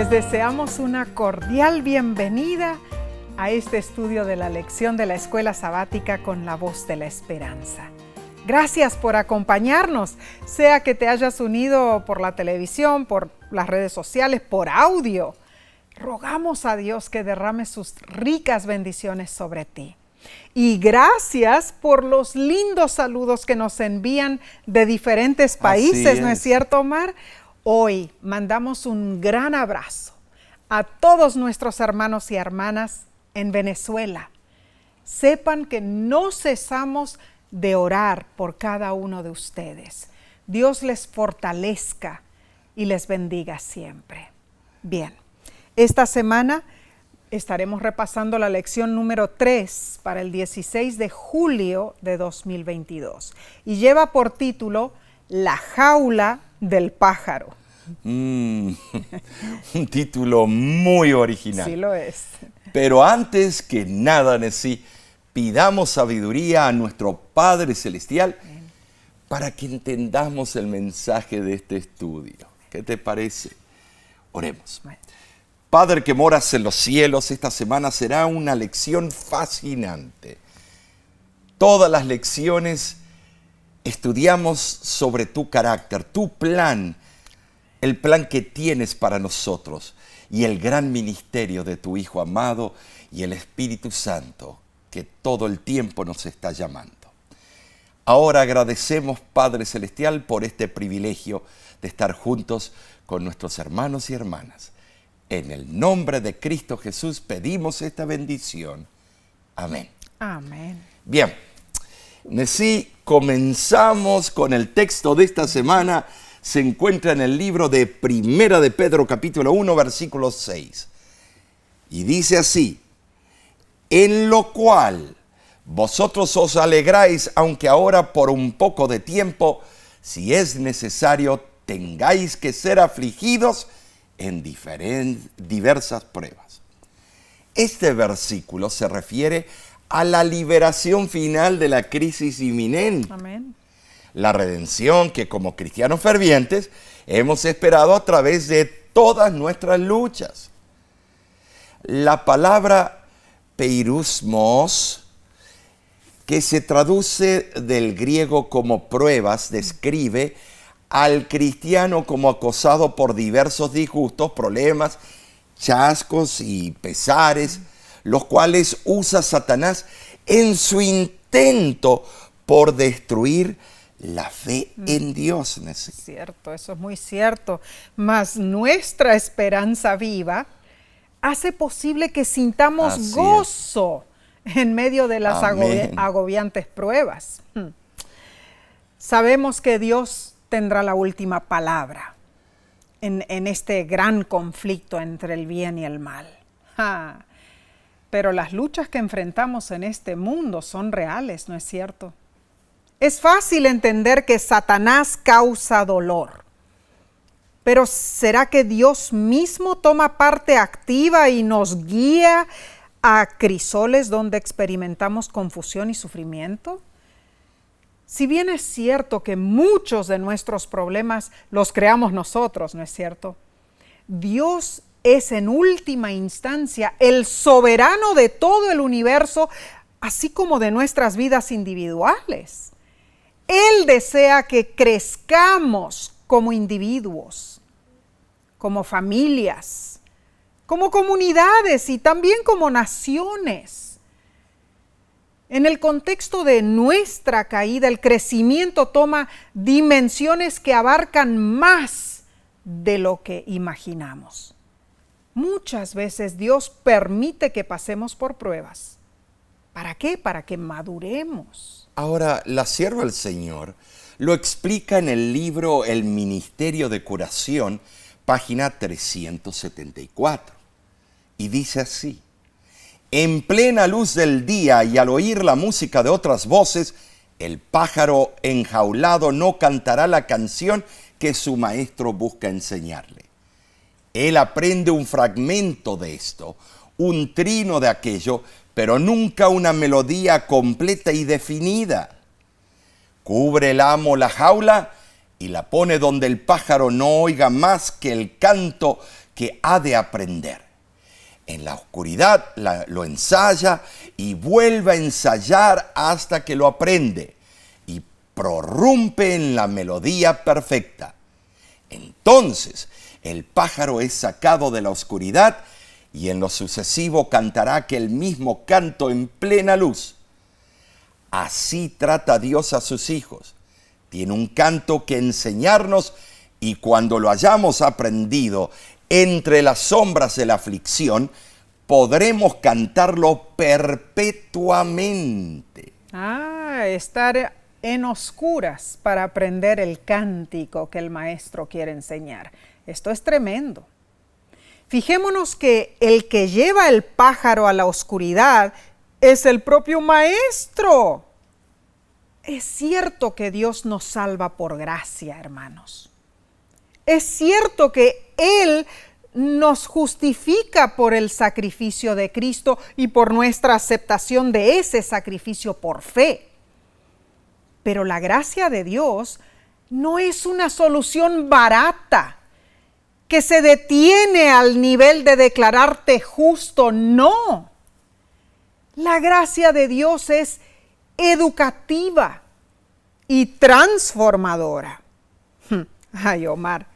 Les deseamos una cordial bienvenida a este estudio de la lección de la Escuela Sabática con la Voz de la Esperanza. Gracias por acompañarnos, sea que te hayas unido por la televisión, por las redes sociales, por audio. Rogamos a Dios que derrame sus ricas bendiciones sobre ti. Y gracias por los lindos saludos que nos envían de diferentes países, ¿no es cierto, Omar? Hoy mandamos un gran abrazo a todos nuestros hermanos y hermanas en Venezuela. Sepan que no cesamos de orar por cada uno de ustedes. Dios les fortalezca y les bendiga siempre. Bien, esta semana estaremos repasando la lección número 3 para el 16 de julio de 2022 y lleva por título La jaula del pájaro. Un título muy original. Sí lo es. Pero antes que nada, Nessie, pidamos sabiduría a nuestro Padre Celestial para que entendamos el mensaje de este estudio. ¿Qué te parece? Oremos. Padre que moras en los cielos, esta semana será una lección fascinante. Todas las lecciones estudiamos sobre tu carácter, tu plan, el plan que tienes para nosotros y el gran ministerio de tu Hijo amado y el Espíritu Santo que todo el tiempo nos está llamando. Ahora agradecemos, Padre Celestial, por este privilegio de estar juntos con nuestros hermanos y hermanas. En el nombre de Cristo Jesús pedimos esta bendición. Amén. Amén. Bien, Nessie, comenzamos con el texto de esta semana. Se encuentra en el libro de Primera de Pedro, capítulo 1, versículo 6. Y dice así: en lo cual vosotros os alegráis, aunque ahora por un poco de tiempo, si es necesario, tengáis que ser afligidos en diversas pruebas. Este versículo se refiere a la liberación final de la crisis inminente. Amén. La redención que como cristianos fervientes hemos esperado a través de todas nuestras luchas. La palabra peirusmos, que se traduce del griego como pruebas, describe al cristiano como acosado por diversos disgustos, problemas, chascos y pesares, los cuales usa Satanás en su intento por destruir la fe en Dios. Cierto, eso es muy cierto. Mas nuestra esperanza viva hace posible que sintamos gozo en medio de las agobiantes pruebas. Sabemos que Dios tendrá la última palabra en este gran conflicto entre el bien y el mal. Pero las luchas que enfrentamos en este mundo son reales, ¿no es cierto? Es fácil entender que Satanás causa dolor, pero ¿será que Dios mismo toma parte activa y nos guía a crisoles donde experimentamos confusión y sufrimiento? Si bien es cierto que muchos de nuestros problemas los creamos nosotros, ¿no es cierto? Dios es en última instancia el soberano de todo el universo, así como de nuestras vidas individuales. Él desea que crezcamos como individuos, como familias, como comunidades y también como naciones. En el contexto de nuestra caída, el crecimiento toma dimensiones que abarcan más de lo que imaginamos. Muchas veces Dios permite que pasemos por pruebas. ¿Para qué? Para que maduremos. Ahora, la sierva del Señor lo explica en el libro El Ministerio de Curación, página 374. Y dice así: en plena luz del día y al oír la música de otras voces, el pájaro enjaulado no cantará la canción que su maestro busca enseñarle. Él aprende un fragmento de esto, un trino de aquello, pero nunca una melodía completa y definida. Cubre el amo la jaula y la pone donde el pájaro no oiga más que el canto que ha de aprender. En la oscuridad lo ensaya y vuelve a ensayar hasta que lo aprende y prorrumpe en la melodía perfecta. Entonces el pájaro es sacado de la oscuridad y en lo sucesivo cantará aquel mismo canto en plena luz. Así trata Dios a sus hijos. Tiene un canto que enseñarnos y cuando lo hayamos aprendido entre las sombras de la aflicción, podremos cantarlo perpetuamente. Estar en oscuras para aprender el cántico que el maestro quiere enseñar. Esto es tremendo. Fijémonos que el que lleva el pájaro a la oscuridad es el propio maestro. Es cierto que Dios nos salva por gracia, hermanos. Es cierto que Él nos justifica por el sacrificio de Cristo y por nuestra aceptación de ese sacrificio por fe. Pero la gracia de Dios no es una solución barata que se detiene al nivel de declararte justo, no. La gracia de Dios es educativa y transformadora. Ay, Omar,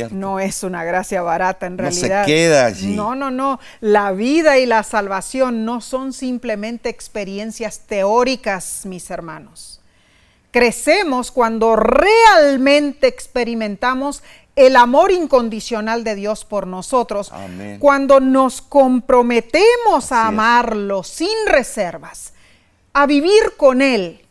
no es una gracia barata en realidad. No se queda allí. No. La vida y la salvación no son simplemente experiencias teóricas, mis hermanos. Crecemos cuando realmente experimentamos el amor incondicional de Dios por nosotros. Amén. Cuando nos comprometemos a amarlo sin reservas, a vivir con Él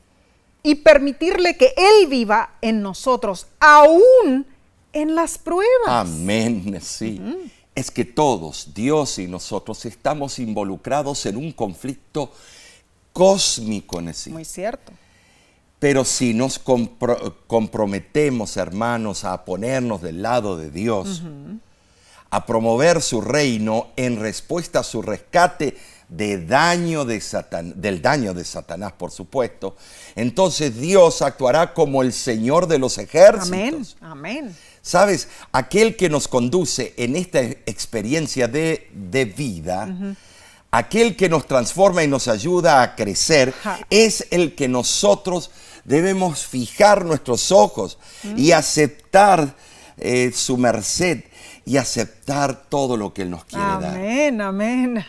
y permitirle que Él viva en nosotros, aún en las pruebas. Amén, sí. Es que todos, Dios y nosotros, estamos involucrados en un conflicto cósmico, sí. Muy cierto. Pero si nos comprometemos, hermanos, a ponernos del lado de Dios, a promover su reino en respuesta a su rescate del daño de Satanás, por supuesto, entonces Dios actuará como el Señor de los ejércitos. Amén. ¿Sabes? Aquel que nos conduce en esta experiencia de vida, aquel que nos transforma y nos ayuda a crecer, es el que nosotros debemos fijar nuestros ojos y aceptar su merced y aceptar todo lo que Él nos quiere dar. Amén.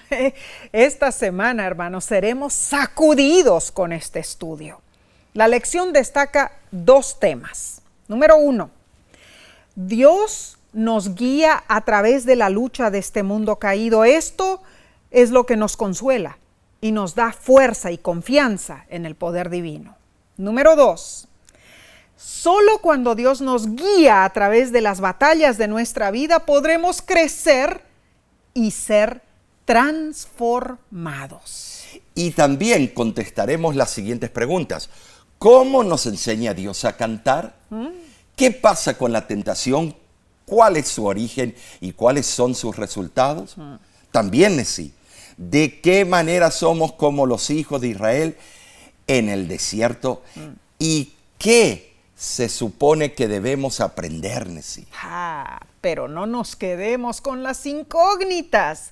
Esta semana, hermanos, seremos sacudidos con este estudio. La lección destaca 2 temas. Número 1, Dios nos guía a través de la lucha de este mundo caído. Esto es lo que nos consuela y nos da fuerza y confianza en el poder divino. Número 2, solo cuando Dios nos guía a través de las batallas de nuestra vida podremos crecer y ser transformados. Y también contestaremos las siguientes preguntas. ¿Cómo nos enseña Dios a cantar? ¿Qué pasa con la tentación? ¿Cuál es su origen y cuáles son sus resultados? También sí. ¿De qué manera somos como los hijos de Israel en el desierto? ¿Y qué se supone que debemos aprender, sí? Pero no nos quedemos con las incógnitas.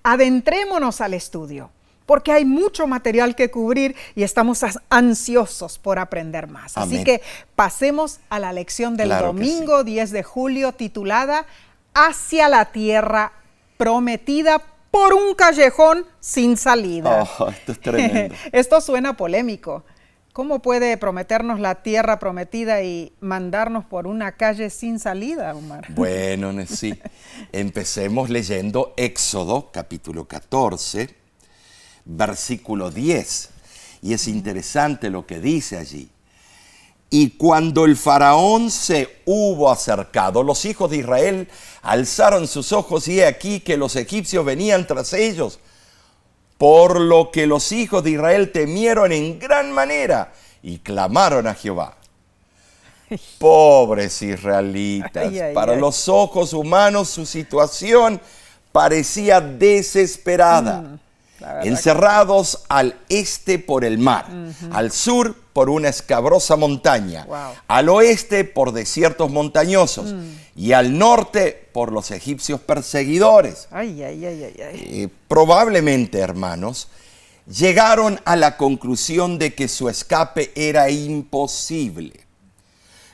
Adentrémonos al estudio, porque hay mucho material que cubrir y estamos ansiosos por aprender más. Amén. Así que pasemos a la lección del domingo 10 de julio titulada Hacia la tierra prometida por un callejón sin salida. Esto es tremendo. Esto suena polémico. ¿Cómo puede prometernos la tierra prometida y mandarnos por una calle sin salida, Omar? Bueno, sí. Empecemos leyendo Éxodo, capítulo 14, versículo 10. Y es interesante lo que dice allí. Y cuando el faraón se hubo acercado, los hijos de Israel alzaron sus ojos y he aquí que los egipcios venían tras ellos. Por lo que los hijos de Israel temieron en gran manera y clamaron a Jehová. Pobres israelitas, para los ojos humanos su situación parecía desesperada. encerrados al este por el mar, al sur por una escabrosa montaña, al oeste por desiertos montañosos y al norte por los egipcios perseguidores. Probablemente, hermanos, llegaron a la conclusión de que su escape era imposible.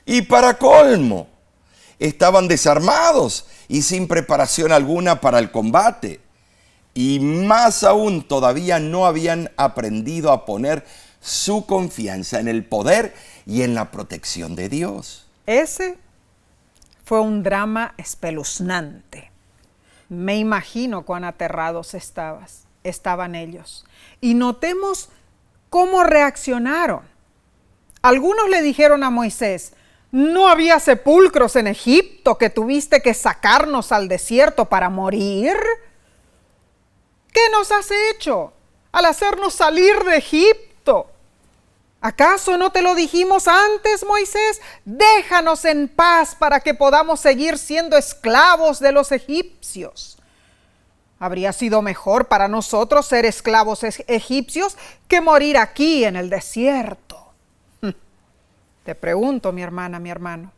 Y para colmo, estaban desarmados y sin preparación alguna para el combate. Y más aún, todavía no habían aprendido a poner su confianza en el poder y en la protección de Dios. Ese fue un drama espeluznante. Me imagino cuán aterrados estaban ellos. Y notemos cómo reaccionaron. Algunos le dijeron a Moisés: ¿no había sepulcros en Egipto que tuviste que sacarnos al desierto para morir? ¿Qué nos has hecho al hacernos salir de Egipto? ¿Acaso no te lo dijimos antes, Moisés? Déjanos en paz para que podamos seguir siendo esclavos de los egipcios. Habría sido mejor para nosotros ser esclavos egipcios que morir aquí en el desierto. Te pregunto, mi hermana, mi hermano,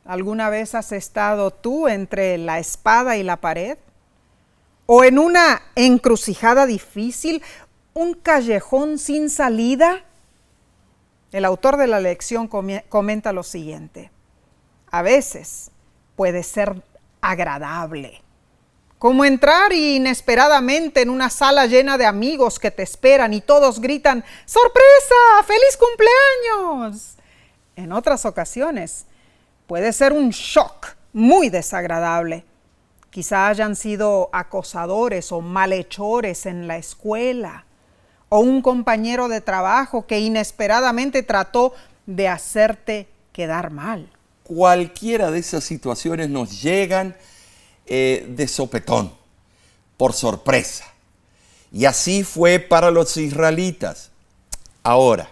¿alguna vez has estado tú entre la espada y la pared? ¿O en una encrucijada difícil, un callejón sin salida? El autor de la lección comenta lo siguiente: a veces puede ser agradable, como entrar inesperadamente en una sala llena de amigos que te esperan y todos gritan: ¡sorpresa! ¡Feliz cumpleaños! En otras ocasiones puede ser un shock muy desagradable. Quizá hayan sido acosadores o malhechores en la escuela, o un compañero de trabajo que inesperadamente trató de hacerte quedar mal. Cualquiera de esas situaciones nos llegan de sopetón, por sorpresa. Y así fue para los israelitas. Ahora,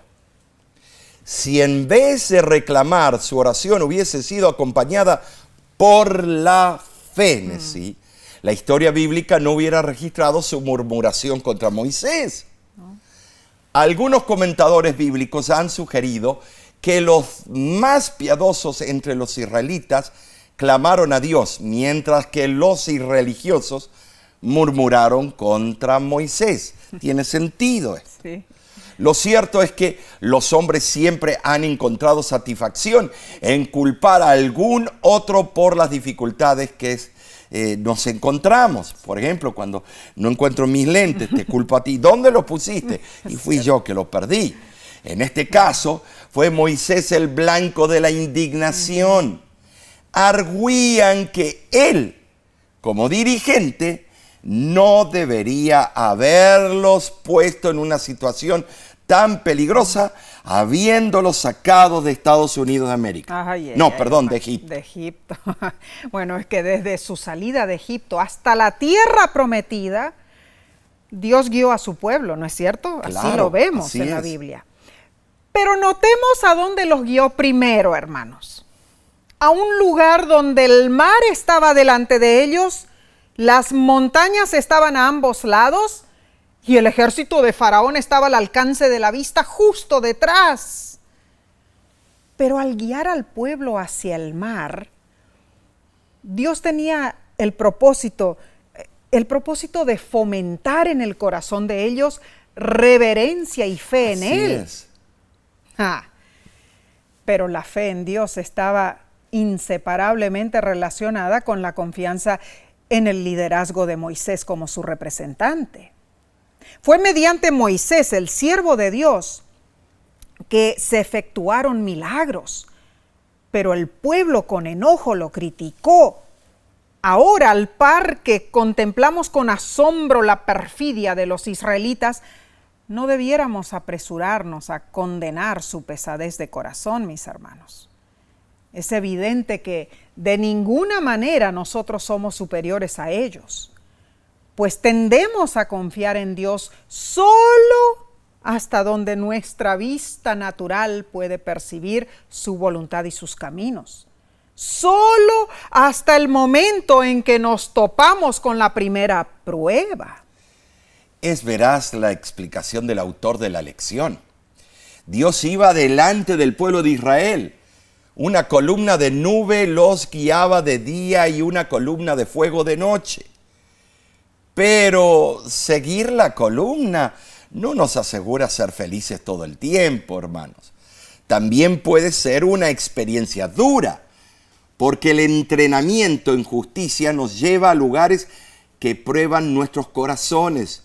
si en vez de reclamar su oración hubiese sido acompañada por la fe, ¿sí?, la historia bíblica no hubiera registrado su murmuración contra Moisés. Algunos comentadores bíblicos han sugerido que los más piadosos entre los israelitas clamaron a Dios, mientras que los irreligiosos murmuraron contra Moisés. ¿Tiene sentido esto? Sí. Lo cierto es que los hombres siempre han encontrado satisfacción en culpar a algún otro por las dificultades que nos encontramos. Por ejemplo, cuando no encuentro mis lentes, te culpo a ti. ¿Dónde los pusiste? Y fui yo que los perdí. En este caso, fue Moisés el blanco de la indignación. Arguían que él, como dirigente, no debería haberlos puesto en una situación tan peligrosa, habiéndolos sacado de Estados Unidos de América. De Egipto. De Egipto. Bueno, es que desde su salida de Egipto hasta la tierra prometida, Dios guió a su pueblo, ¿no es cierto? Claro, así lo vemos así en la es. Biblia. Pero notemos a dónde los guió primero, hermanos. A un lugar donde el mar estaba delante de ellos, las montañas estaban a ambos lados y el ejército de Faraón estaba al alcance de la vista justo detrás. Pero al guiar al pueblo hacia el mar, Dios tenía el propósito de fomentar en el corazón de ellos reverencia y fe en Él. Es. Pero la fe en Dios estaba inseparablemente relacionada con la confianza en el liderazgo de Moisés como su representante. Fue mediante Moisés, el siervo de Dios, que se efectuaron milagros, pero el pueblo con enojo lo criticó. Ahora, al par que contemplamos con asombro la perfidia de los israelitas, no debiéramos apresurarnos a condenar su pesadez de corazón, mis hermanos. Es evidente que de ninguna manera nosotros somos superiores a ellos, pues tendemos a confiar en Dios solo hasta donde nuestra vista natural puede percibir su voluntad y sus caminos. Solo hasta el momento en que nos topamos con la primera prueba. Es veraz la explicación del autor de la lección. Dios iba delante del pueblo de Israel. Una columna de nube los guiaba de día y una columna de fuego de noche. Pero seguir la columna no nos asegura ser felices todo el tiempo, hermanos. También puede ser una experiencia dura, porque el entrenamiento en justicia nos lleva a lugares que prueban nuestros corazones.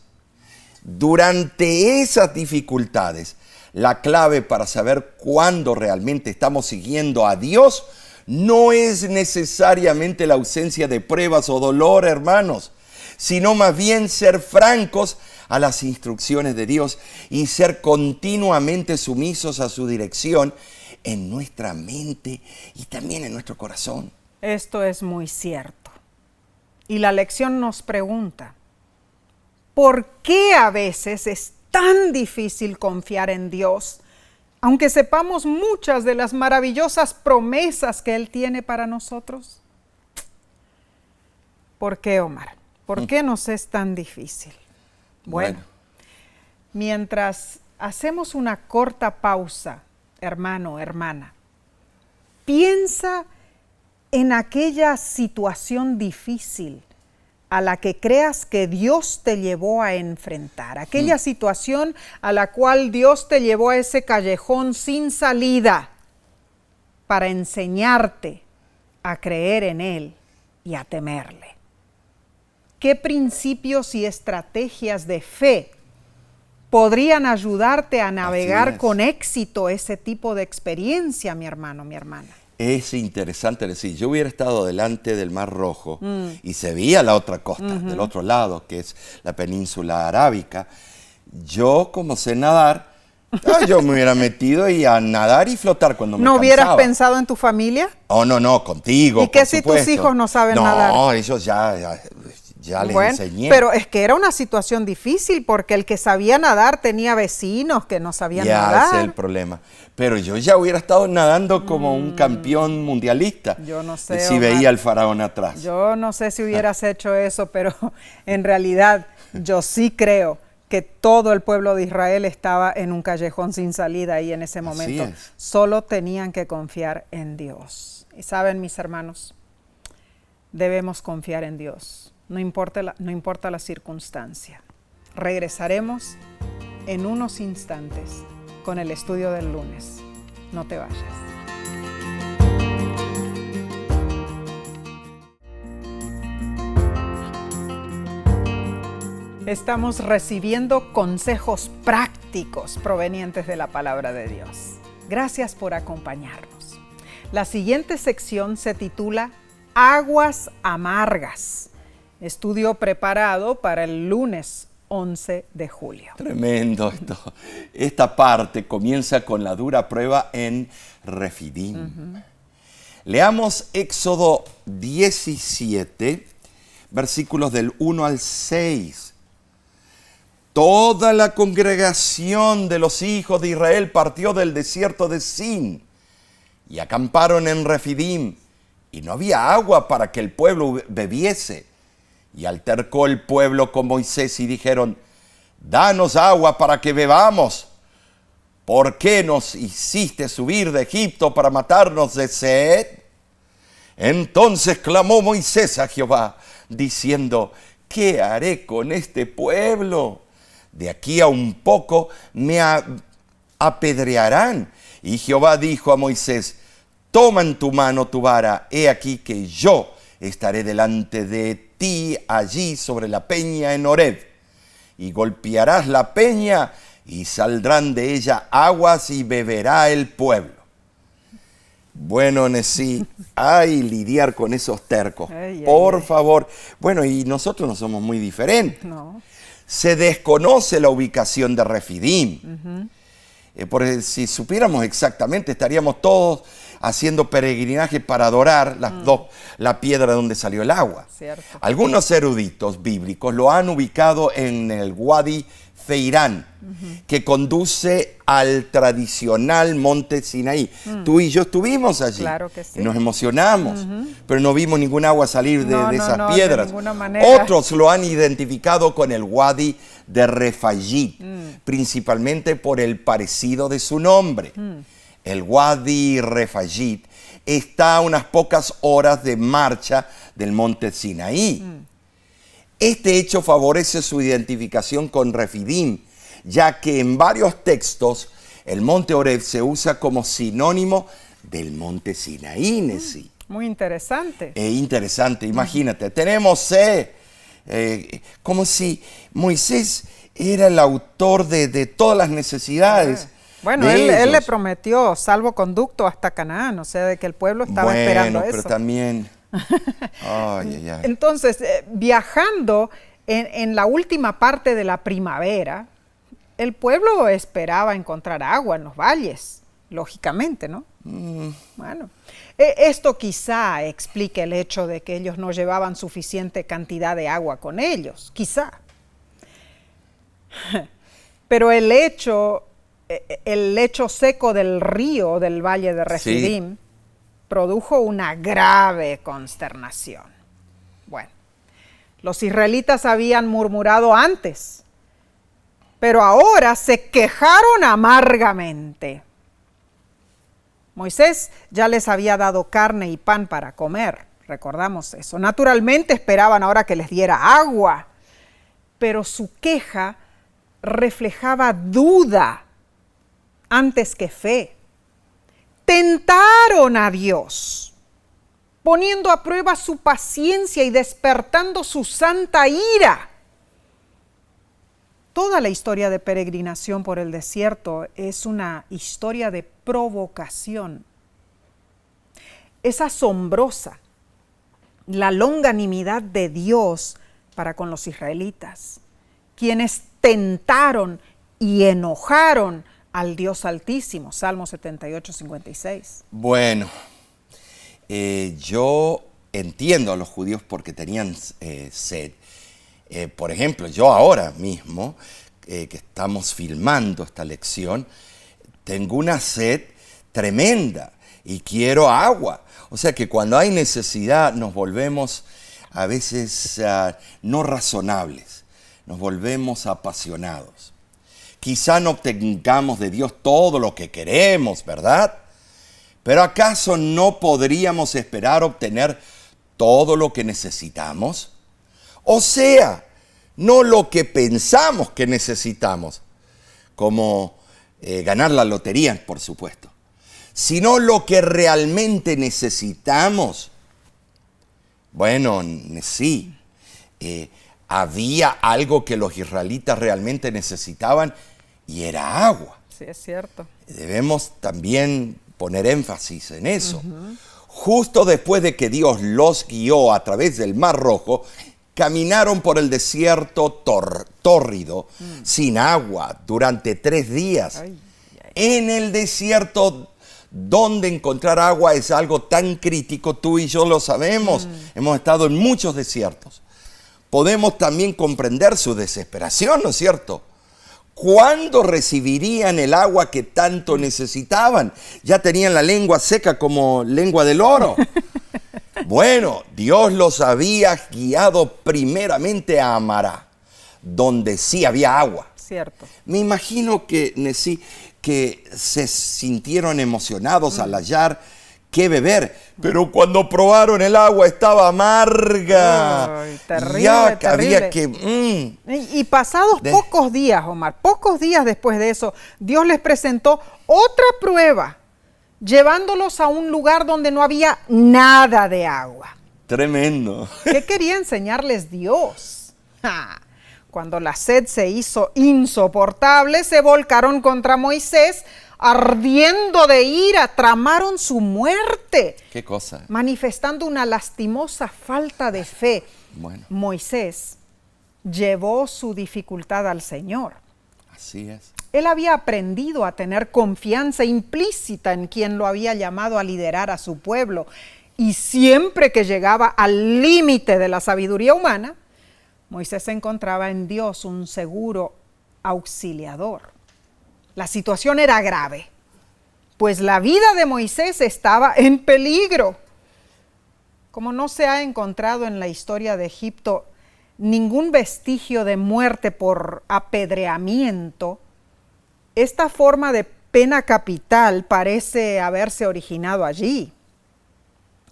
Durante esas dificultades, la clave para saber cuándo realmente estamos siguiendo a Dios no es necesariamente la ausencia de pruebas o dolor, hermanos, sino más bien ser francos a las instrucciones de Dios y ser continuamente sumisos a su dirección en nuestra mente y también en nuestro corazón. Esto es muy cierto. Y la lección nos pregunta, ¿por qué a veces es tan difícil confiar en Dios, aunque sepamos muchas de las maravillosas promesas que Él tiene para nosotros? ¿Por qué, Omar? ¿Por qué nos es tan difícil? Bueno, mientras hacemos una corta pausa, hermano, hermana, piensa en aquella situación difícil a la que creas que Dios te llevó a enfrentar, aquella situación a la cual Dios te llevó a ese callejón sin salida para enseñarte a creer en Él y a temerle. ¿Qué principios y estrategias de fe podrían ayudarte a navegar con éxito ese tipo de experiencia, mi hermano, mi hermana? Es interesante decir, yo hubiera estado delante del Mar Rojo y se veía la otra costa, del otro lado, que es la península arábica. Yo, como sé nadar, yo me hubiera metido y a nadar y flotar cuando me cansaba. ¿No hubieras pensado en tu familia? Oh, no, contigo, ¿Y qué si tus hijos no saben nadar? No, ellos ya les enseñé. Pero es que era una situación difícil porque el que sabía nadar tenía vecinos que no sabían nadar. Ya, ese es el problema. Pero yo ya hubiera estado nadando como un campeón mundialista. Yo no sé, si Omar, veía al faraón atrás. Yo no sé si hubieras hecho eso, pero en realidad yo sí creo que todo el pueblo de Israel estaba en un callejón sin salida ahí en ese momento. Así es. Solo tenían que confiar en Dios. Y saben, mis hermanos, debemos confiar en Dios. No importa la circunstancia. Regresaremos en unos instantes con el estudio del lunes. No te vayas. Estamos recibiendo consejos prácticos provenientes de la palabra de Dios. Gracias por acompañarnos. La siguiente sección se titula Aguas amargas. Estudio preparado para el lunes 11 de julio. Tremendo esto. Esta parte comienza con la dura prueba en Refidim. Leamos Éxodo 17, versículos del 1 al 6. Toda la congregación de los hijos de Israel partió del desierto de Sin y acamparon en Refidim, y no había agua para que el pueblo bebiese. Y altercó el pueblo con Moisés y dijeron: danos agua para que bebamos. ¿Por qué nos hiciste subir de Egipto para matarnos de sed? Entonces clamó Moisés a Jehová, diciendo: ¿qué haré con este pueblo? De aquí a un poco me apedrearán. Y Jehová dijo a Moisés: toma en tu mano tu vara, he aquí que yo estaré delante de ti allí sobre la peña en Horeb, y golpearás la peña y saldrán de ella aguas y beberá el pueblo. Bueno, Nesí, hay lidiar con esos tercos, por favor. Bueno, y nosotros no somos muy diferentes. No. Se desconoce la ubicación de Refidim. Porque si supiéramos exactamente, estaríamos todos haciendo peregrinaje para adorar la piedra donde salió el agua. Cierto. Algunos eruditos bíblicos lo han ubicado en el Wadi Feirán, que conduce al tradicional monte Sinaí. Tú y yo estuvimos allí. Claro que sí. Y nos emocionamos, pero no vimos ningún agua salir de esas piedras. De ninguna manera. Otros lo han identificado con el Wadi de Refayit, principalmente por el parecido de su nombre. El Wadi Refayit está a unas pocas horas de marcha del monte Sinaí. Este hecho favorece su identificación con Refidim, ya que en varios textos el monte Horeb se usa como sinónimo del monte Sinaí, Nesí. Muy interesante. Interesante, imagínate, tenemos como si Moisés era el autor de todas las necesidades. Bueno, de él le ellos. prometió salvoconducto hasta Canaán, o sea, de que el pueblo estaba esperando Bueno, pero eso. también... Ay, ay, ay. Entonces, viajando en la última parte de la primavera, el pueblo esperaba encontrar agua en los valles, lógicamente, ¿no? Bueno, esto quizá explique el hecho de que ellos no llevaban suficiente cantidad de agua con ellos, quizá. Pero el lecho seco del río del valle de Refidim produjo una grave consternación. Bueno, los israelitas habían murmurado antes, pero ahora se quejaron amargamente. Moisés ya les había dado carne y pan para comer, recordamos eso. Naturalmente esperaban ahora que les diera agua, pero su queja reflejaba duda antes que fe. Tentaron a Dios, poniendo a prueba su paciencia y despertando su santa ira. Toda la historia de peregrinación por el desierto es una historia de provocación. Es asombrosa la longanimidad de Dios para con los israelitas, quienes tentaron y enojaron al Dios Altísimo. Salmo 78, 56. Bueno, yo entiendo a los judíos porque tenían sed. Por ejemplo, yo ahora mismo, que estamos filmando esta lección, tengo una sed tremenda y quiero agua. O sea que cuando hay necesidad nos volvemos a veces no razonables, nos volvemos apasionados. Quizá no obtengamos de Dios todo lo que queremos, ¿verdad? Pero ¿acaso no podríamos esperar obtener todo lo que necesitamos? O sea, no lo que pensamos que necesitamos, como ganar la lotería, por supuesto, sino lo que realmente necesitamos. Bueno, sí, había algo que los israelitas realmente necesitaban y era agua. Sí, es cierto. Debemos también poner énfasis en eso. Justo después de que Dios los guió a través del Mar Rojo, caminaron por el desierto tórrido, sin agua, durante 3 días. En el desierto, donde encontrar agua es algo tan crítico, tú y yo lo sabemos. Hemos estado en muchos desiertos. Podemos también comprender su desesperación, ¿no es cierto? ¿Cuándo recibirían el agua que tanto necesitaban? Ya tenían la lengua seca como lengua de loro. Bueno, Dios los había guiado primeramente a Amará, donde sí había agua. Cierto. Me imagino que se sintieron emocionados al hallar qué beber, pero cuando probaron el agua estaba amarga. Ay, terrible, ya terrible. había que... Y pasados pocos días, Omar, pocos días después de eso, Dios les presentó otra prueba, llevándolos a un lugar donde no había nada de agua. Tremendo. ¿Qué quería enseñarles Dios? Cuando la sed se hizo insoportable, se volcaron contra Moisés, ardiendo de ira, tramaron su muerte. ¿Qué cosa? Manifestando una lastimosa falta de fe. Bueno. Moisés llevó su dificultad al Señor. Así es. Él había aprendido a tener confianza implícita en quien lo había llamado a liderar a su pueblo. Y siempre que llegaba al límite de la sabiduría humana, Moisés encontraba en Dios un seguro auxiliador. La situación era grave, pues la vida de Moisés estaba en peligro. Como no se ha encontrado en la historia de Egipto ningún vestigio de muerte por apedreamiento, esta forma de pena capital parece haberse originado allí,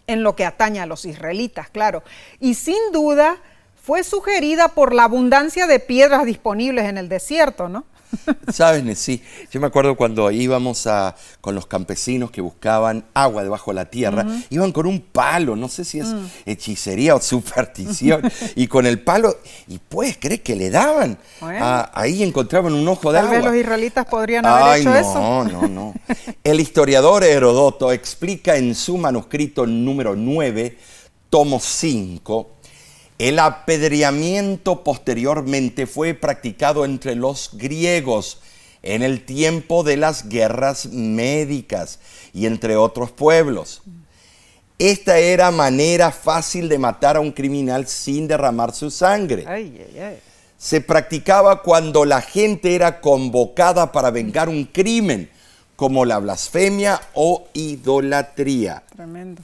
en lo que atañe a los israelitas, claro, y sin duda fue sugerida por la abundancia de piedras disponibles en el desierto, ¿no? Sabes, Nesí, yo me acuerdo cuando íbamos con los campesinos que buscaban agua debajo de la tierra, iban con un palo, no sé si es hechicería o superstición, y con el palo, y puedes creer que le daban, ahí encontraban un ojo de agua. Tal vez los israelitas podrían haber hecho eso. No. El historiador Heródoto explica en su manuscrito número 9, tomo 5, el apedreamiento posteriormente fue practicado entre los griegos en el tiempo de las guerras médicas y entre otros pueblos. Esta era manera fácil de matar a un criminal sin derramar su sangre. Se practicaba cuando la gente era convocada para vengar un crimen, como la blasfemia o idolatría. Tremendo.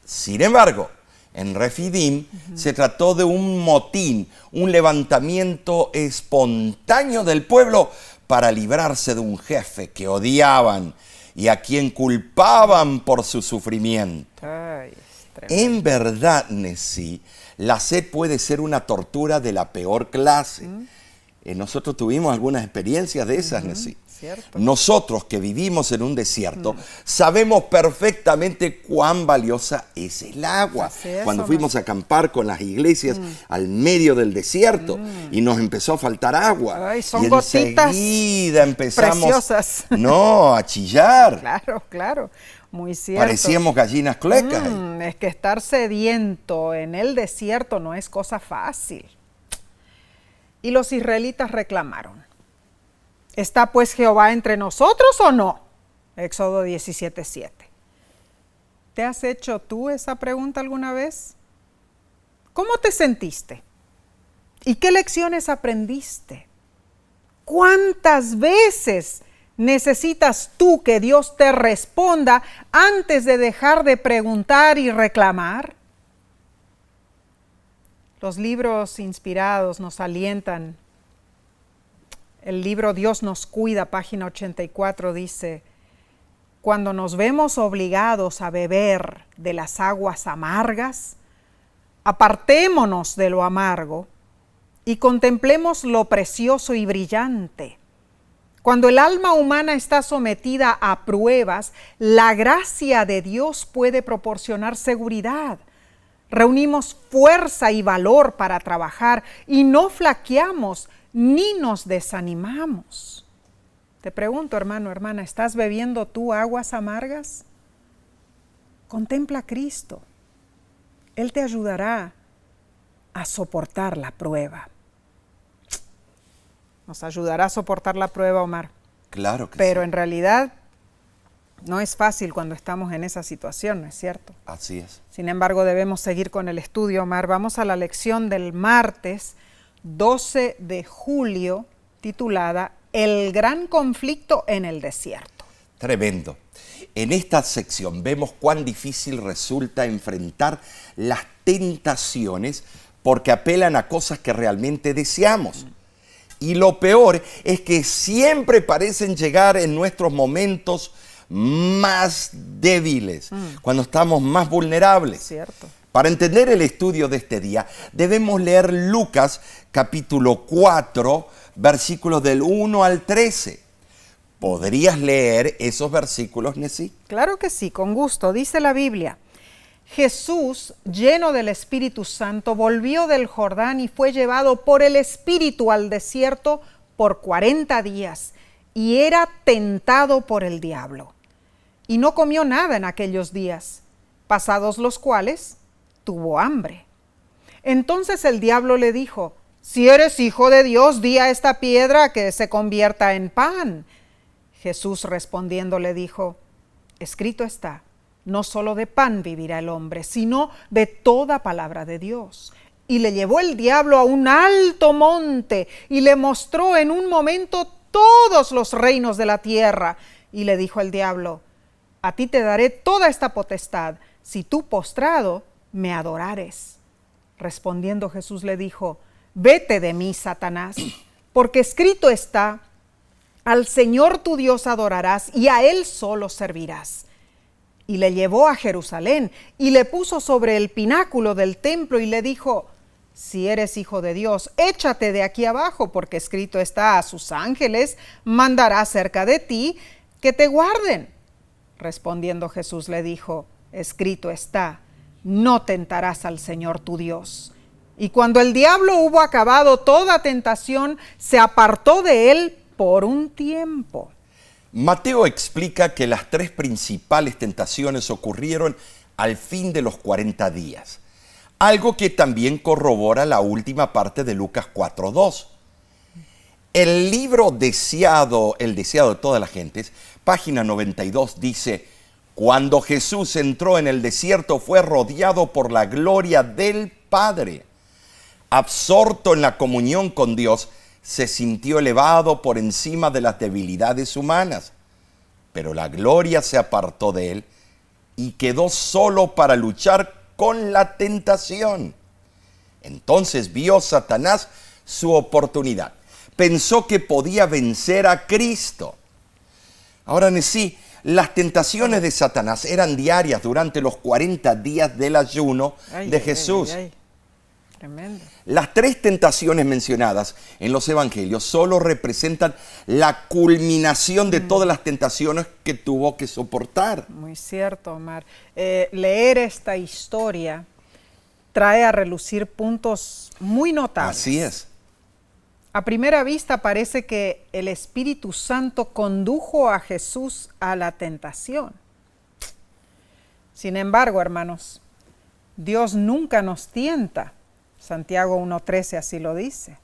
Sin embargo, en Refidim se trató de un motín, un levantamiento espontáneo del pueblo para librarse de un jefe que odiaban y a quien culpaban por su sufrimiento. En verdad, Nesí, la sed puede ser una tortura de la peor clase. Nosotros tuvimos algunas experiencias de esas, Nesí. Cierto. Nosotros que vivimos en un desierto sabemos perfectamente cuán valiosa es el agua. Cuando fuimos a acampar con las iglesias al medio del desierto y nos empezó a faltar agua. Ay, son y gotitas enseguida empezamos preciosas. A chillar. Claro, muy cierto. Parecíamos gallinas cluecas. Es que estar sediento en el desierto no es cosa fácil. Y los israelitas reclamaron: ¿está pues Jehová entre nosotros o no? Éxodo 17:7. ¿Te has hecho tú esa pregunta alguna vez? ¿Cómo te sentiste? ¿Y qué lecciones aprendiste? ¿Cuántas veces necesitas tú que Dios te responda antes de dejar de preguntar y reclamar? Los libros inspirados nos alientan. El libro Dios nos cuida, página 84, dice: cuando nos vemos obligados a beber de las aguas amargas, apartémonos de lo amargo y contemplemos lo precioso y brillante. Cuando el alma humana está sometida a pruebas, la gracia de Dios puede proporcionar seguridad. Reunimos fuerza y valor para trabajar y no flaqueamos ni nos desanimamos. Te pregunto, hermano, hermana, ¿estás bebiendo tú aguas amargas? Contempla a Cristo. Él te ayudará a soportar la prueba. Nos ayudará a soportar la prueba, Omar. Claro que Pero sí. en realidad no es fácil cuando estamos en esa situación, ¿no es cierto? Así es. Sin embargo, debemos seguir con el estudio, Omar. Vamos a la lección del martes 12 de julio, titulada El gran conflicto en el desierto. Tremendo. En esta sección vemos cuán difícil resulta enfrentar las tentaciones porque apelan a cosas que realmente deseamos. Y lo peor es que siempre parecen llegar en nuestros momentos más débiles, cuando estamos más vulnerables. Cierto. Para entender el estudio de este día, debemos leer Lucas capítulo 4, versículos del 1 al 13. ¿Podrías leer esos versículos, Nesí? Claro que sí, con gusto. Dice la Biblia: Jesús, lleno del Espíritu Santo, volvió del Jordán y fue llevado por el Espíritu al desierto por 40 días y era tentado por el diablo. Y no comió nada en aquellos días, pasados los cuales tuvo hambre. Entonces el diablo le dijo: si eres hijo de Dios, di a esta piedra que se convierta en pan. Jesús respondiendo le dijo: escrito está, no solo de pan vivirá el hombre, sino de toda palabra de Dios. Y le llevó el diablo a un alto monte y le mostró en un momento todos los reinos de la tierra. Y le dijo el diablo: a ti te daré toda esta potestad, si tú postrado me adorares. Respondiendo Jesús le dijo: vete de mí, Satanás, porque escrito está: al Señor tu Dios adorarás y a Él solo servirás. Y le llevó a Jerusalén y le puso sobre el pináculo del templo y le dijo: si eres hijo de Dios, échate de aquí abajo, porque escrito está: a sus ángeles mandará cerca de ti que te guarden. Respondiendo Jesús le dijo: escrito está: no tentarás al Señor tu Dios. Y cuando el diablo hubo acabado toda tentación, se apartó de él por un tiempo. Mateo explica que las tres principales tentaciones ocurrieron al fin de los 40 días, algo que también corrobora la última parte de Lucas 4:2. El libro deseado, el deseado de todas las gentes, página 92, dice: cuando Jesús entró en el desierto fue rodeado por la gloria del Padre. Absorto en la comunión con Dios, se sintió elevado por encima de las debilidades humanas. Pero la gloria se apartó de él y quedó solo para luchar con la tentación. Entonces vio Satanás su oportunidad. Pensó que podía vencer a Cristo. Ahora sí, las tentaciones de Satanás eran diarias durante los 40 días del ayuno de Jesús. Tremendo. Las tres tentaciones mencionadas en los evangelios solo representan la culminación de todas las tentaciones que tuvo que soportar. Muy cierto, Omar. Leer esta historia trae a relucir puntos muy notables. Así es. A primera vista parece que el Espíritu Santo condujo a Jesús a la tentación. Sin embargo, hermanos, Dios nunca nos tienta. Santiago 1:13 así lo dice.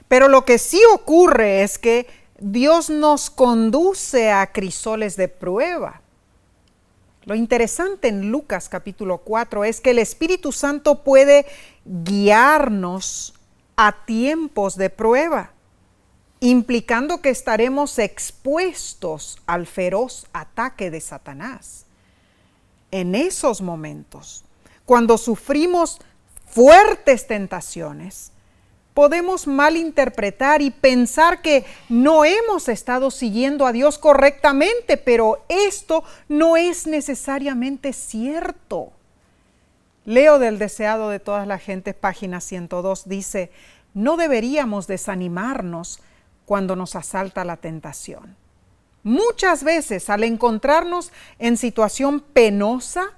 Pero lo que sí ocurre es que Dios nos conduce a crisoles de prueba. Lo interesante en Lucas capítulo 4 es que el Espíritu Santo puede guiarnos a tiempos de prueba, implicando que estaremos expuestos al feroz ataque de Satanás. En esos momentos, cuando sufrimos fuertes tentaciones, podemos malinterpretar y pensar que no hemos estado siguiendo a Dios correctamente, pero esto no es necesariamente cierto. Leo del deseado de todas las gentes, página 102, dice: no deberíamos desanimarnos cuando nos asalta la tentación. Muchas veces, al encontrarnos en situación penosa,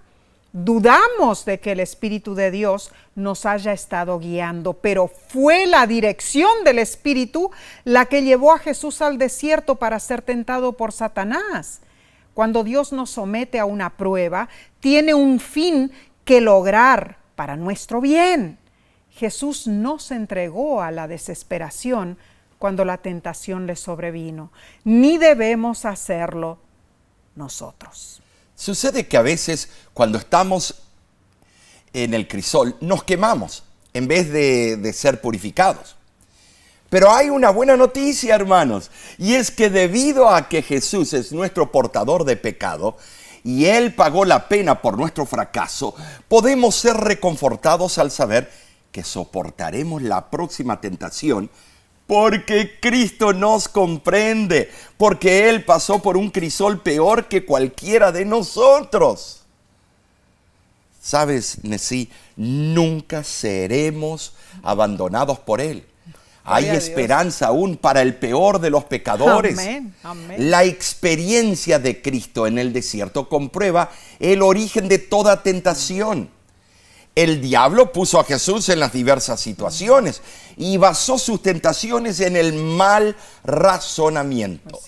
dudamos de que el Espíritu de Dios nos haya estado guiando, pero fue la dirección del Espíritu la que llevó a Jesús al desierto para ser tentado por Satanás. Cuando Dios nos somete a una prueba, tiene un fin que lograr para nuestro bien. Jesús no se entregó a la desesperación cuando la tentación le sobrevino, ni debemos hacerlo nosotros. Sucede que a veces cuando estamos en el crisol nos quemamos en vez de ser purificados. Pero hay una buena noticia, hermanos, y es que debido a que Jesús es nuestro portador de pecado y Él pagó la pena por nuestro fracaso, podemos ser reconfortados al saber que soportaremos la próxima tentación porque Cristo nos comprende, porque Él pasó por un crisol peor que cualquiera de nosotros. ¿Sabes, Nesí? Nunca seremos abandonados por Él. Hay esperanza aún para el peor de los pecadores. Amén, amén. La experiencia de Cristo en el desierto comprueba el origen de toda tentación. El diablo puso a Jesús en las diversas situaciones y basó sus tentaciones en el mal razonamiento.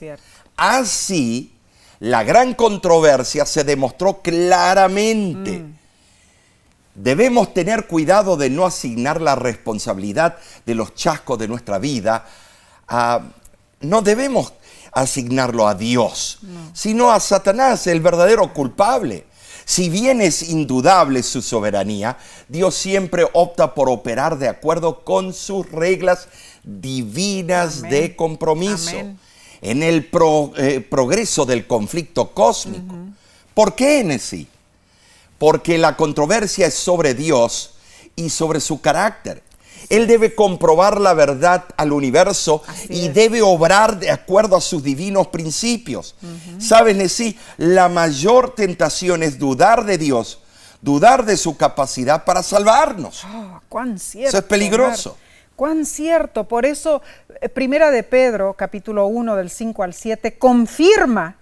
Así, la gran controversia se demostró claramente. Debemos tener cuidado de no asignar la responsabilidad de los chascos de nuestra vida. No debemos asignarlo a Dios, sino a Satanás, el verdadero culpable. Si bien es indudable su soberanía, Dios siempre opta por operar de acuerdo con sus reglas divinas Amén. de compromiso. Amén. En el progreso del conflicto cósmico. ¿Por qué en sí? Porque la controversia es sobre Dios y sobre su carácter. Él debe comprobar la verdad al universo y debe obrar de acuerdo a sus divinos principios. ¿Sabes, Nesí? La mayor tentación es dudar de Dios, dudar de su capacidad para salvarnos. Oh, cuán cierto. Eso es peligroso. Omar. Cuán cierto. Por eso, Primera de Pedro, capítulo 1, del 5 al 7, confirma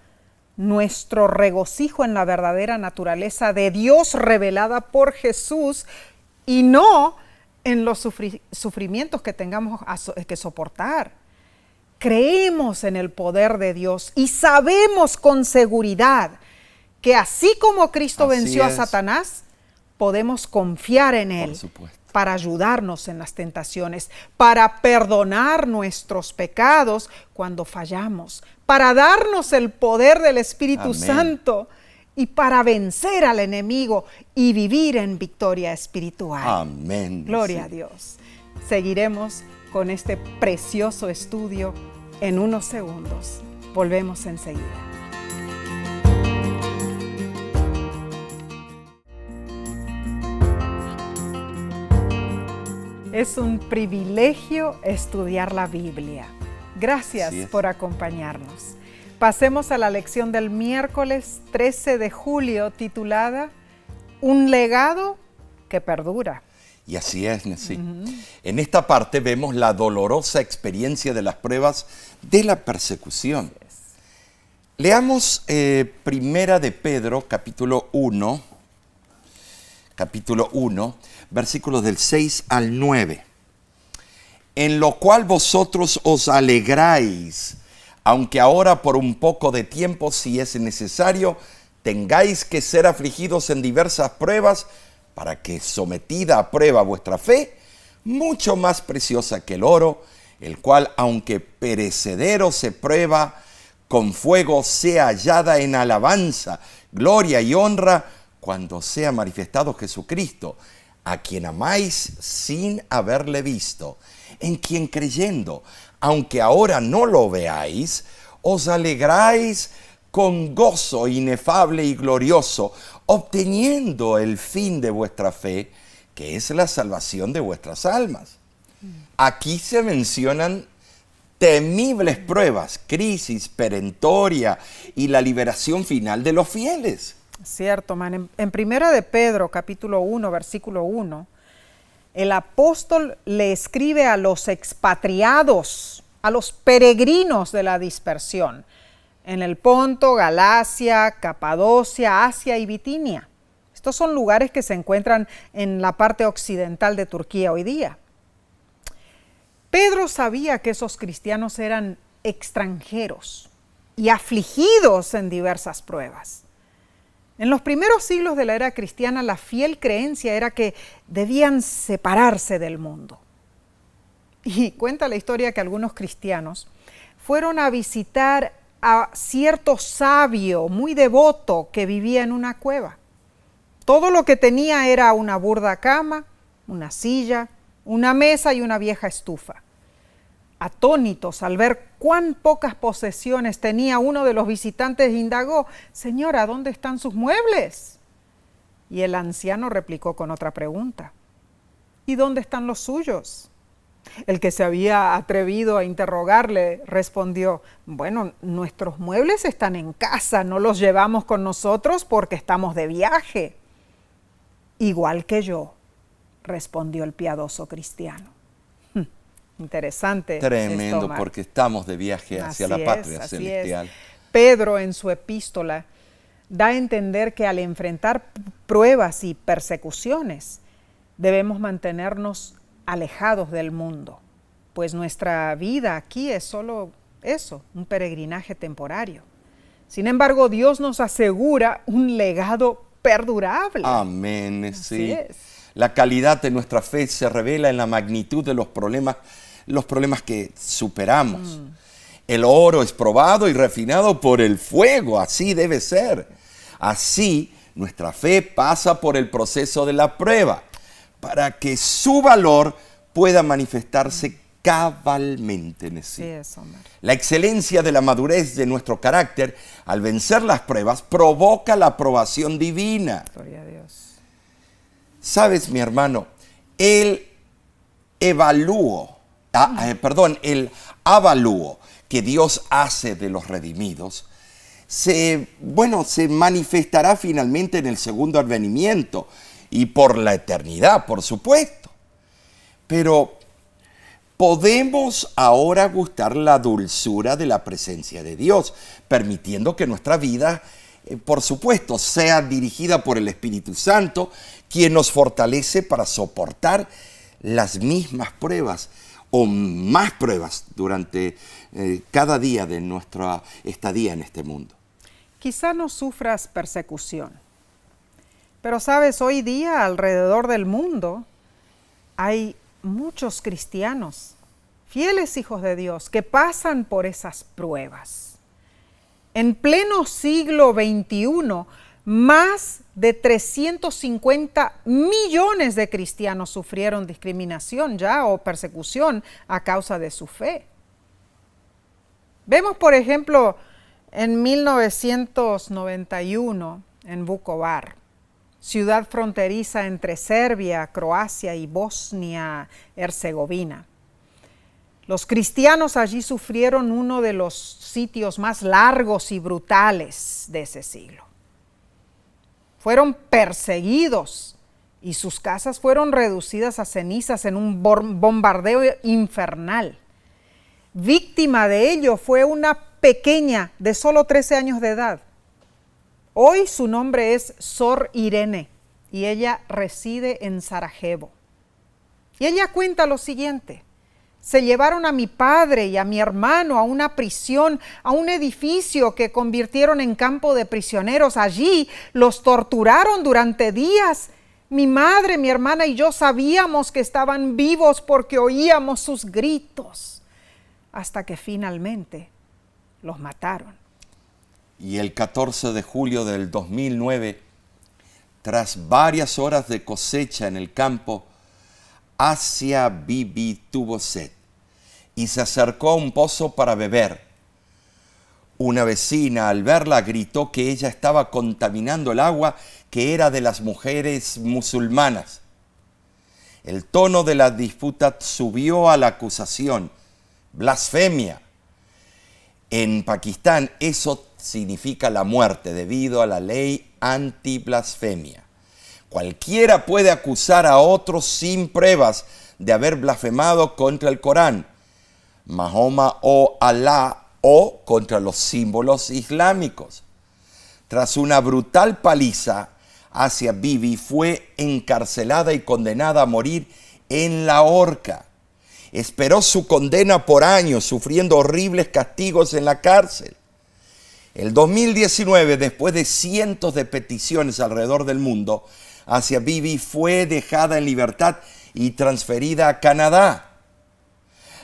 nuestro regocijo en la verdadera naturaleza de Dios revelada por Jesús y no en los sufrimientos que tengamos que soportar. Creemos en el poder de Dios y sabemos con seguridad que así como Cristo venció a Satanás, podemos confiar en Él para ayudarnos en las tentaciones, para perdonar nuestros pecados cuando fallamos, para darnos el poder del Espíritu Santo y para vencer al enemigo y vivir en victoria espiritual. Amén. Gloria a Dios. Seguiremos con este precioso estudio en unos segundos. Volvemos enseguida. Es un privilegio estudiar la Biblia. Gracias por acompañarnos. Pasemos a la lección del miércoles 13 de julio titulada Un legado que perdura. Y así es, Nesí. En esta parte vemos la dolorosa experiencia de las pruebas de la persecución. Leamos Primera de Pedro, capítulo 1, versículos del 6 al 9. En lo cual vosotros os alegráis, aunque ahora por un poco de tiempo, si es necesario, tengáis que ser afligidos en diversas pruebas, para que, sometida a prueba vuestra fe, mucho más preciosa que el oro, el cual, aunque perecedero se prueba, con fuego sea hallada en alabanza, gloria y honra, cuando sea manifestado Jesucristo, a quien amáis sin haberle visto, en quien creyendo, aunque ahora no lo veáis, os alegráis con gozo inefable y glorioso, obteniendo el fin de vuestra fe, que es la salvación de vuestras almas. Aquí se mencionan temibles pruebas, crisis perentoria y la liberación final de los fieles. Cierto, man. En Primera de Pedro, capítulo 1, versículo 1, el apóstol le escribe a los expatriados, a los peregrinos de la dispersión, en el Ponto, Galacia, Capadocia, Asia y Bitinia. Estos son lugares que se encuentran en la parte occidental de Turquía hoy día. Pedro sabía que esos cristianos eran extranjeros y afligidos en diversas pruebas. En los primeros siglos de la era cristiana, la fiel creencia era que debían separarse del mundo. Y cuenta la historia que algunos cristianos fueron a visitar a cierto sabio muy devoto que vivía en una cueva. Todo lo que tenía era una burda cama, una silla, una mesa y una vieja estufa. Atónitos al ver cuán pocas posesiones tenía, uno de los visitantes indagó: «Señora, ¿dónde están sus muebles?». Y el anciano replicó con otra pregunta: «¿Y dónde están los suyos?». El que se había atrevido a interrogarle respondió: «Bueno, nuestros muebles están en casa, no los llevamos con nosotros porque estamos de viaje». «Igual que yo», respondió el piadoso cristiano. Interesante. Tremendo, esto, porque estamos de viaje hacia la patria celestial. Pedro en su epístola da a entender que al enfrentar pruebas y persecuciones debemos mantenernos alejados del mundo, pues nuestra vida aquí es solo eso, un peregrinaje temporario. Sin embargo, Dios nos asegura un legado perdurable. Amén, sí. Así es. La calidad de nuestra fe se revela en la magnitud de los problemas que superamos. El oro es probado y refinado por el fuego, así debe ser. Así Nuestra fe pasa por el proceso de la prueba para que su valor pueda manifestarse cabalmente en sí. Sí es, hombre. La excelencia de la madurez de nuestro carácter al vencer las pruebas provoca la aprobación divina. Gloria a Dios. Sabes, mi hermano, el avalúo que Dios hace de los redimidos se manifestará finalmente en el segundo advenimiento y por la eternidad, por supuesto. Pero podemos ahora gustar la dulzura de la presencia de Dios, permitiendo que nuestra vida, por supuesto, sea dirigida por el Espíritu Santo, quien nos fortalece para soportar las mismas pruebas o más pruebas durante cada día de nuestra estadía en este mundo. Quizá no sufras persecución, pero sabes, hoy día alrededor del mundo hay muchos cristianos, fieles hijos de Dios, que pasan por esas pruebas. En pleno siglo XXI, más de 350 millones de cristianos sufrieron discriminación ya o persecución a causa de su fe. Vemos, por ejemplo, en 1991, en Vukovar, ciudad fronteriza entre Serbia, Croacia y Bosnia-Herzegovina. Los cristianos allí sufrieron uno de los sitios más largos y brutales de ese siglo. Fueron perseguidos y sus casas fueron reducidas a cenizas en un bombardeo infernal. Víctima de ello fue una pequeña de solo 13 años de edad. Hoy su nombre es Sor Irene y ella reside en Sarajevo. Y ella cuenta lo siguiente: se llevaron a mi padre y a mi hermano a una prisión, a un edificio que convirtieron en campo de prisioneros. Allí los torturaron durante días. Mi madre, mi hermana y yo sabíamos que estaban vivos porque oíamos sus gritos, hasta que finalmente los mataron. Y el 14 de julio del 2009, tras varias horas de cosecha en el campo, Asia Bibi tuvo sed y se acercó a un pozo para beber. Una vecina, al verla, gritó que ella estaba contaminando el agua que era de las mujeres musulmanas. El tono de la disputa subió a la acusación: blasfemia. En Pakistán eso significa la muerte debido a la ley anti-blasfemia. Cualquiera puede acusar a otros sin pruebas de haber blasfemado contra el Corán, Mahoma o Alá o contra los símbolos islámicos. Tras una brutal paliza, Asia Bibi fue encarcelada y condenada a morir en la horca. Esperó su condena por años, sufriendo horribles castigos en la cárcel. El 2019, después de cientos de peticiones alrededor del mundo, Asia Bibi fue dejada en libertad y transferida a Canadá.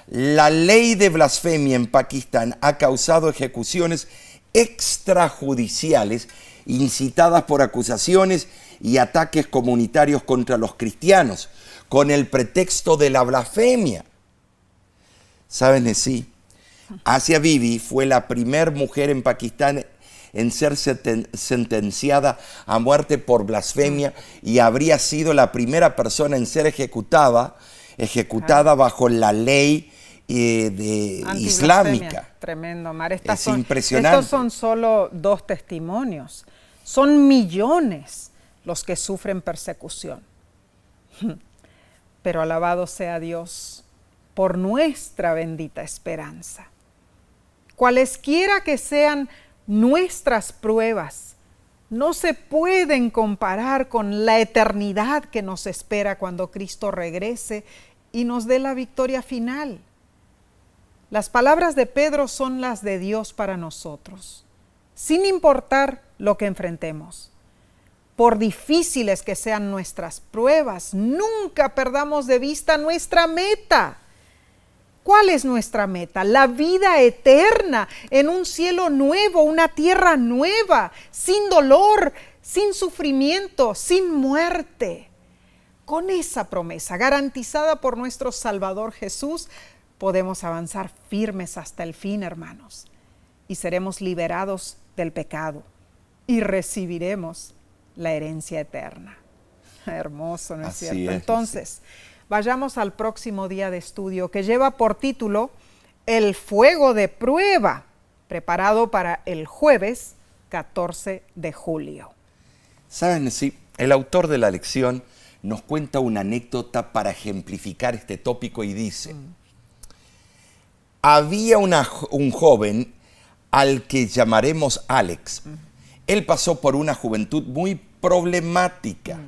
La ley de blasfemia en Pakistán ha causado ejecuciones extrajudiciales incitadas por acusaciones y ataques comunitarios contra los cristianos, con el pretexto de la blasfemia. ¿Saben de sí? Asia Bibi fue la primera mujer en Pakistán en ser sentenciada a muerte por blasfemia y habría sido la primera persona en ser ejecutada bajo la ley islámica. Tremendo, Mar. Es impresionante. Estos son solo 2 testimonios. Son millones los que sufren persecución. Pero alabado sea Dios por nuestra bendita esperanza. Cualesquiera que sean nuestras pruebas, no se pueden comparar con la eternidad que nos espera cuando Cristo regrese y nos dé la victoria final. Las palabras de Pedro son las de Dios para nosotros, sin importar lo que enfrentemos. Por difíciles que sean nuestras pruebas, nunca perdamos de vista nuestra meta. ¿Cuál es nuestra meta? La vida eterna en un cielo nuevo, una tierra nueva, sin dolor, sin sufrimiento, sin muerte. Con esa promesa garantizada por nuestro Salvador Jesús, podemos avanzar firmes hasta el fin, hermanos, y seremos liberados del pecado y recibiremos la herencia eterna. Hermoso, ¿no es Así cierto? es, Entonces, vayamos al próximo día de estudio, que lleva por título El fuego de prueba, preparado para el jueves 14 de julio. ¿Saben? Sí, el autor de la lección nos cuenta una anécdota para ejemplificar este tópico y dice, había un joven al que llamaremos Alex. Él pasó por una juventud muy problemática.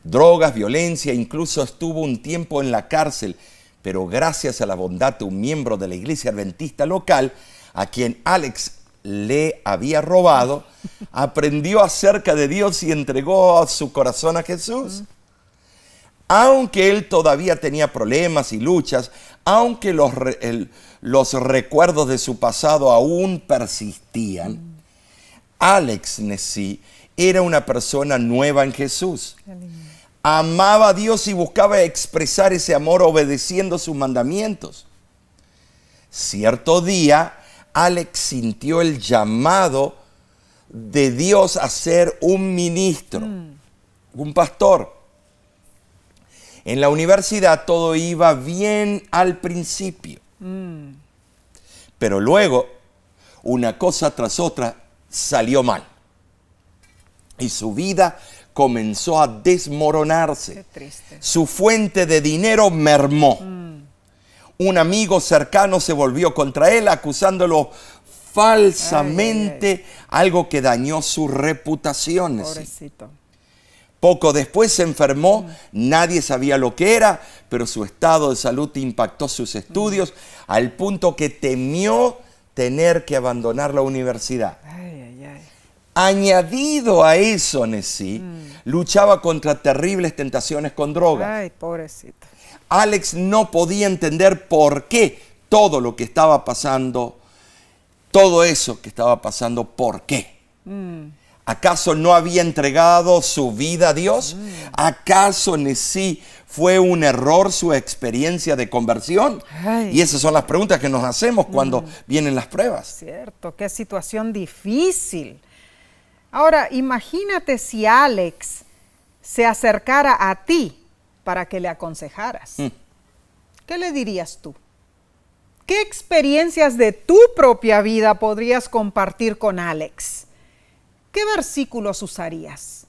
Drogas, violencia, incluso estuvo un tiempo en la cárcel, pero gracias a la bondad de un miembro de la iglesia adventista local, a quien Alex le había robado, aprendió acerca de Dios y entregó su corazón a Jesús. Aunque él todavía tenía problemas y luchas, aunque los recuerdos de su pasado aún persistían, Alex Nesi era una persona nueva en Jesús. Amaba a Dios y buscaba expresar ese amor obedeciendo sus mandamientos. Cierto día, Alex sintió el llamado de Dios a ser un ministro, un pastor. En la universidad todo iba bien al principio, pero luego una cosa tras otra salió mal y su vida comenzó a desmoronarse. Qué triste. Su fuente de dinero mermó. Un amigo cercano se volvió contra él acusándolo falsamente, algo que dañó su reputación. Pobrecito. Poco después se enfermó, nadie sabía lo que era, pero su estado de salud impactó sus estudios al punto que temió tener que abandonar la universidad. Añadido a eso, Nesí, luchaba contra terribles tentaciones con drogas. Ay, pobrecito. Alex no podía entender por qué todo lo que estaba pasando, todo eso que estaba pasando, ¿por qué? ¿Acaso no había entregado su vida a Dios? ¿Acaso Nesí fue un error su experiencia de conversión? Ay. Y esas son las preguntas que nos hacemos cuando vienen las pruebas. Cierto, qué situación difícil. Ahora, imagínate si Alex se acercara a ti para que le aconsejaras. ¿Qué le dirías tú? ¿Qué experiencias de tu propia vida podrías compartir con Alex? ¿Qué versículos usarías?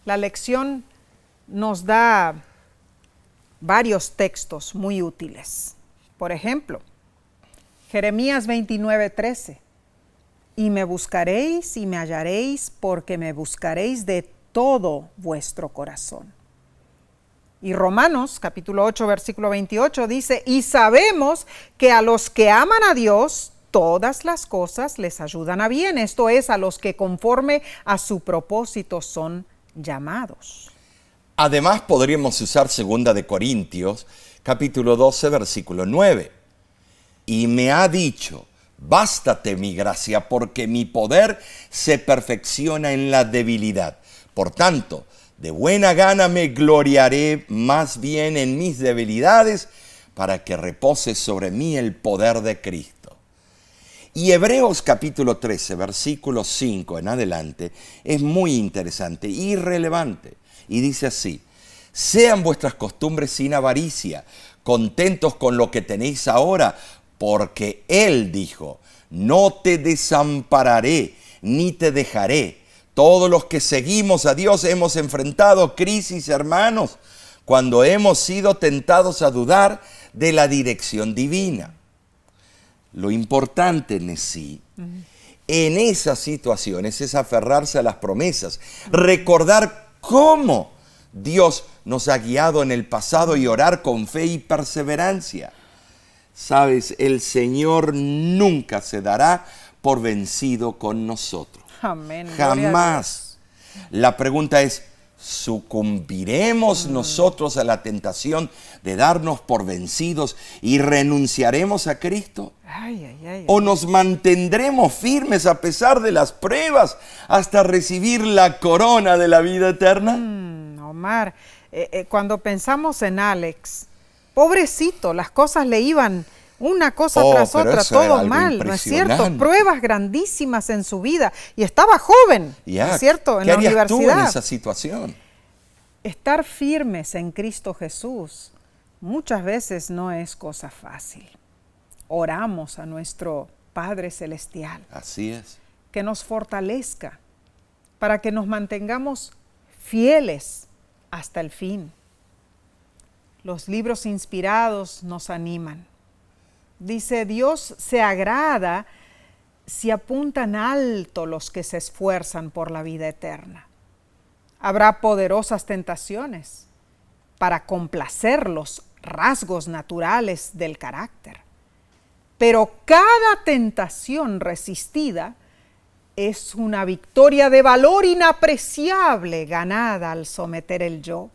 La lección nos da varios textos muy útiles. Por ejemplo, Jeremías 29:13. Y me buscaréis y me hallaréis, porque me buscaréis de todo vuestro corazón. Y Romanos, capítulo 8, versículo 28, dice, y sabemos que a los que aman a Dios, todas las cosas les ayudan a bien. Esto es, a los que conforme a su propósito son llamados. Además, podríamos usar 2 de Corintios, capítulo 12, versículo 9. Y me ha dicho, bástate mi gracia, porque mi poder se perfecciona en la debilidad. Por tanto, de buena gana me gloriaré más bien en mis debilidades, para que repose sobre mí el poder de Cristo. Y Hebreos capítulo 13, versículo 5 en adelante, es muy interesante y relevante. Y dice así, sean vuestras costumbres sin avaricia, contentos con lo que tenéis ahora, porque Él dijo, no te desampararé ni te dejaré. Todos los que seguimos a Dios hemos enfrentado crisis, hermanos, cuando hemos sido tentados a dudar de la dirección divina. Lo importante, Nesí, en esas situaciones es aferrarse a las promesas, recordar cómo Dios nos ha guiado en el pasado y orar con fe y perseverancia. Sabes, el Señor nunca se dará por vencido con nosotros. Amén. Jamás. La pregunta es, ¿Sucumbiremos nosotros a la tentación de darnos por vencidos y renunciaremos a Cristo? ¿O nos mantendremos firmes a pesar de las pruebas hasta recibir la corona de la vida eterna? Omar, cuando pensamos en Alex, pobrecito, las cosas le iban una cosa tras otra, todo mal, ¿no es cierto? Pruebas grandísimas en su vida y estaba joven, ¿no es cierto? En la universidad. ¿Qué harías tú en esa situación? Estar firmes en Cristo Jesús muchas veces no es cosa fácil. Oramos a nuestro Padre Celestial. Así es. Que nos fortalezca para que nos mantengamos fieles hasta el fin. Los libros inspirados nos animan. Dice, Dios se agrada si apuntan alto los que se esfuerzan por la vida eterna. Habrá poderosas tentaciones para complacer los rasgos naturales del carácter. Pero cada tentación resistida es una victoria de valor inapreciable ganada al someter el yo.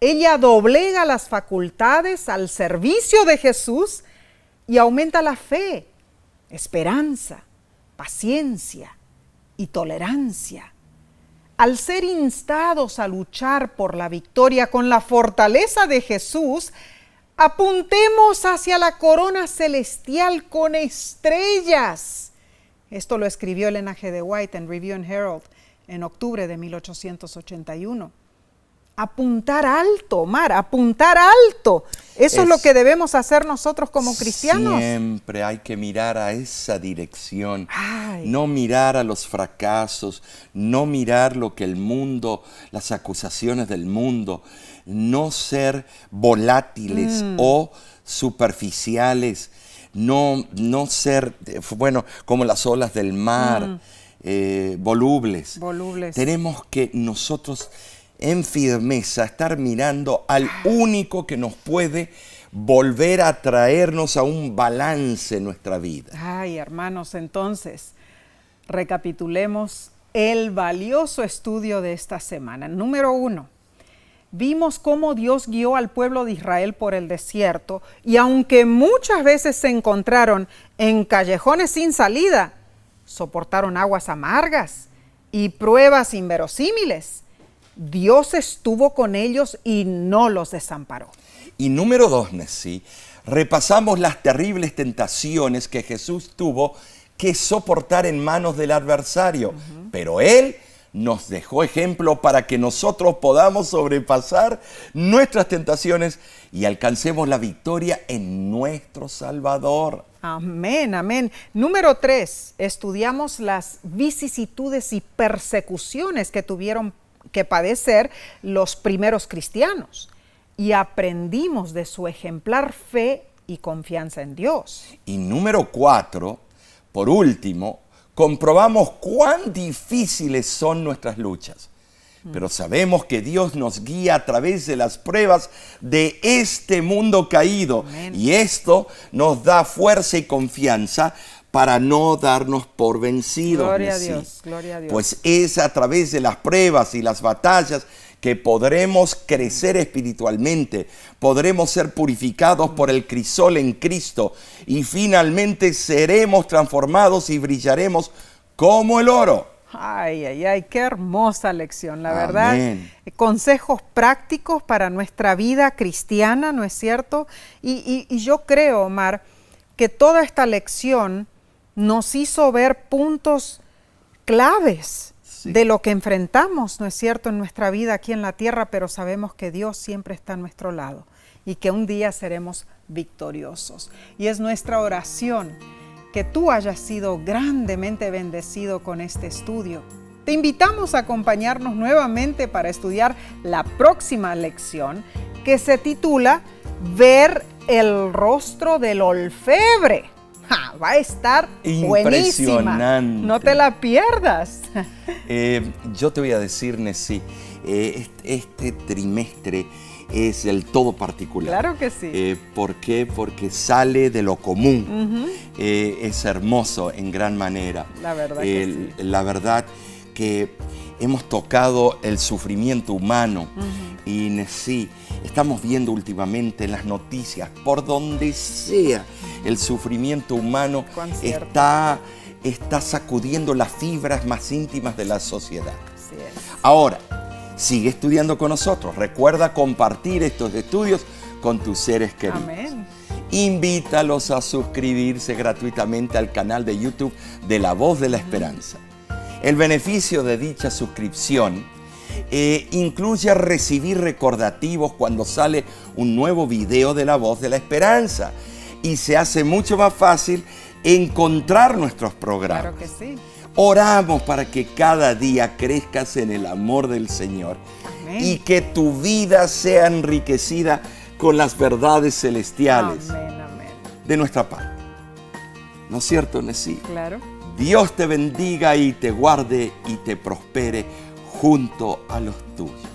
Ella doblega las facultades al servicio de Jesús y aumenta la fe, esperanza, paciencia y tolerancia. Al ser instados a luchar por la victoria con la fortaleza de Jesús, apuntemos hacia la corona celestial con estrellas. Esto lo escribió Elena G. de White en Review and Herald en octubre de 1881. Apuntar alto, Omar, apuntar alto. Eso es lo que debemos hacer nosotros como cristianos. Siempre hay que mirar a esa dirección. No mirar a los fracasos, no mirar lo que el mundo, las acusaciones del mundo, no ser volátiles o superficiales, no ser, como las olas del mar, volubles. Tenemos que nosotros en firmeza estar mirando al único que nos puede volver a traernos a un balance en nuestra vida. Hermanos, entonces, recapitulemos el valioso estudio de esta semana. Número 1, vimos cómo Dios guió al pueblo de Israel por el desierto y aunque muchas veces se encontraron en callejones sin salida, soportaron aguas amargas y pruebas inverosímiles. Dios estuvo con ellos y no los desamparó. Y número 2, Nessie, repasamos las terribles tentaciones que Jesús tuvo que soportar en manos del adversario. Pero Él nos dejó ejemplo para que nosotros podamos sobrepasar nuestras tentaciones y alcancemos la victoria en nuestro Salvador. Amén, amén. Número 3, estudiamos las vicisitudes y persecuciones que tuvieron que padecer los primeros cristianos y aprendimos de su ejemplar fe y confianza en Dios. Y número 4, por último, comprobamos cuán difíciles son nuestras luchas. Pero sabemos que Dios nos guía a través de las pruebas de este mundo caído. Amén. Y esto nos da fuerza y confianza para no darnos por vencidos. Gloria a Dios, gloria a Dios. Pues es a través de las pruebas y las batallas que podremos crecer espiritualmente, podremos ser purificados por el crisol en Cristo y finalmente seremos transformados y brillaremos como el oro. Qué hermosa lección, la verdad. Amén. Consejos prácticos para nuestra vida cristiana, ¿no es cierto? Y yo creo, Omar, que toda esta lección nos hizo ver puntos claves de lo que enfrentamos, ¿no es cierto?, en nuestra vida aquí en la tierra, pero sabemos que Dios siempre está a nuestro lado y que un día seremos victoriosos. Y es nuestra oración que tú hayas sido grandemente bendecido con este estudio. Te invitamos a acompañarnos nuevamente para estudiar la próxima lección que se titula Ver el rostro del orfebre. Va a estar buenísima. No te la pierdas. Yo te voy a decir, Nessie, este trimestre es del todo particular. Claro que sí. ¿Por qué? Porque sale de lo común. Es hermoso en gran manera. La verdad que sí. La verdad que hemos tocado el sufrimiento humano. Y sí, estamos viendo últimamente en las noticias, por donde sea, el sufrimiento humano está sacudiendo las fibras más íntimas de la sociedad. Así es. Ahora, sigue estudiando con nosotros. Recuerda compartir estos estudios con tus seres queridos. Amén. Invítalos a suscribirse gratuitamente al canal de YouTube de La Voz de la Esperanza. El beneficio de dicha suscripción incluye recibir recordativos cuando sale un nuevo video de La Voz de la Esperanza y se hace mucho más fácil encontrar nuestros programas. Claro que sí. Oramos para que cada día crezcas en el amor del Señor. Amén. Y que tu vida sea enriquecida con las verdades celestiales. Amén, amén. De nuestra parte. ¿No es cierto, Nesí? Claro. Dios te bendiga y te guarde y te prospere junto a los tuyos.